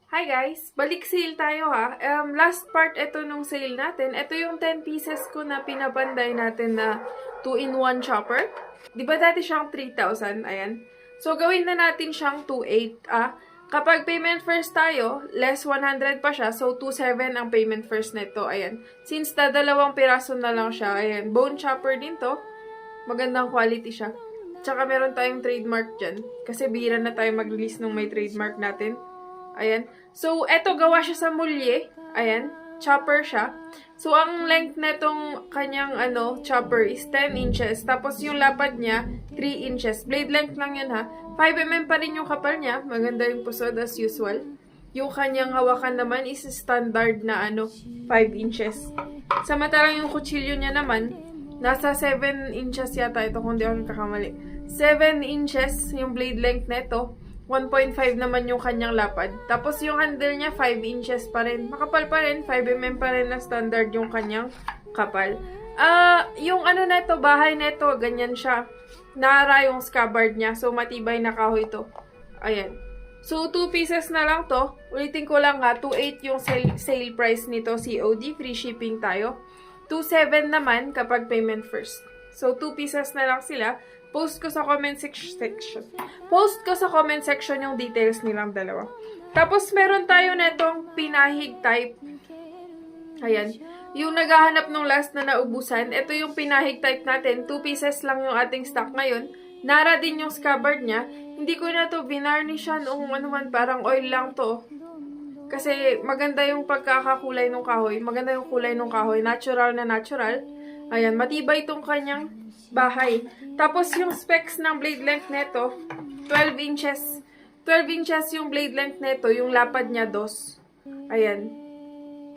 Hi guys! Balik sale tayo ha. Last part ito nung sale natin. Ito yung 10 pieces ko na pinapanday natin na 2-in-1 chopper. Di ba dati siyang 3,000? Ayan. So, gawin na natin siyang 2,800. Kapag payment first tayo, less 100 pa siya. So, 2,700 ang payment first nito. Ayan. Since dalawang piraso na lang siya. Ayan. Bone chopper din to. Magandang quality siya. Tsaka meron tayong trademark dyan. Kasi bihira na tayo mag-release nung may trademark natin. Ayan. So, eto gawa siya sa mulye. Ayan. Chopper siya. So, ang length netong kanyang chopper is 10 inches. Tapos, yung lapad niya, 3 inches. Blade length lang yun ha. 5 mm pa rin yung kapal niya. Maganda yung pusod as usual. Yung kanyang hawakan naman is standard na 5 inches. Samantalang yung kutsilyo niya naman, nasa 7 inches yata ito kung di ako nagkakamali. 7 inches yung blade length neto. 1.5 naman yung kanyang lapad. Tapos yung handle niya 5 inches pa rin. Makapal pa rin, 5 mm pa rin na standard yung kanyang kapal. Yung neto, bahay neto, ganyan siya. Nara yung scabbard niya. So matibay na kahoy ito. Ayan. So 2 pieces na lang to. Ulitin ko lang ha, 2,800 yung sale price nito. COD, free shipping tayo. 2,700 naman kapag payment first. So 2 pieces na lang sila. Post ko sa comment section. Post ko sa comment section yung details nilang dalawa. Tapos, meron tayo netong pinahig type. Ayan. Yung naghahanap nung last na naubusan, ito yung pinahig type natin. 2 pieces lang yung ating stock ngayon. Nara din yung scabbard niya. Hindi ko na to binarnishan o parang oil lang to. Kasi maganda yung pagkakakulay ng kahoy. Maganda yung kulay ng kahoy. Natural na natural. Ayan. Matibay itong kanyang bahay. Tapos, yung specs ng blade length neto, 12 inches. 12 inches yung blade length neto, yung lapad niya 2. Ayan.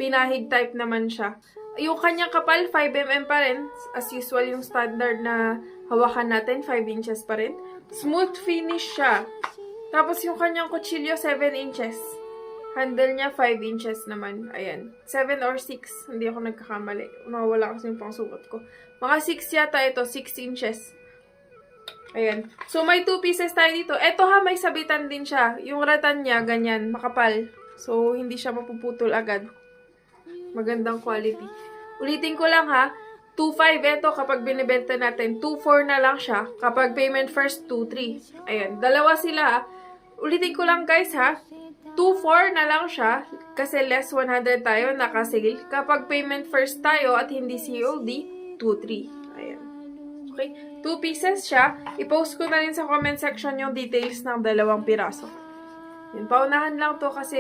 Pinahig type naman siya. Yung kanyang kapal, 5 mm pa rin. As usual, yung standard na hawakan natin, 5 inches pa rin. Smooth finish siya. Tapos, yung kanyang kutsilyo, 7 inches. Handle niya, 5 inches naman. Ayan. 7 or 6. Hindi ako nagkakamali. Nawala kasi yung pangsukat ko. Mga 6 yata ito. 6 inches. Ayan. So, may 2 pieces tayo dito. Ito ha, may sabitan din siya. Yung ratan niya, ganyan. Makapal. So, hindi siya mapuputol agad. Magandang quality. Ulitin ko lang ha. 2,500 ito kapag binibenta natin. 2,400 na lang siya. Kapag payment first, 2,300. Ayan. Dalawa sila ha. Ulitin ko lang guys ha. 2,400 na lang siya. Kasi less 100 tayo. Nakasale. Kapag payment first tayo at hindi COD, 2,300. Ayan. Okay? 2 pieces siya. I-post ko na rin sa comment section yung details ng dalawang piraso. Yun, paunahan lang to kasi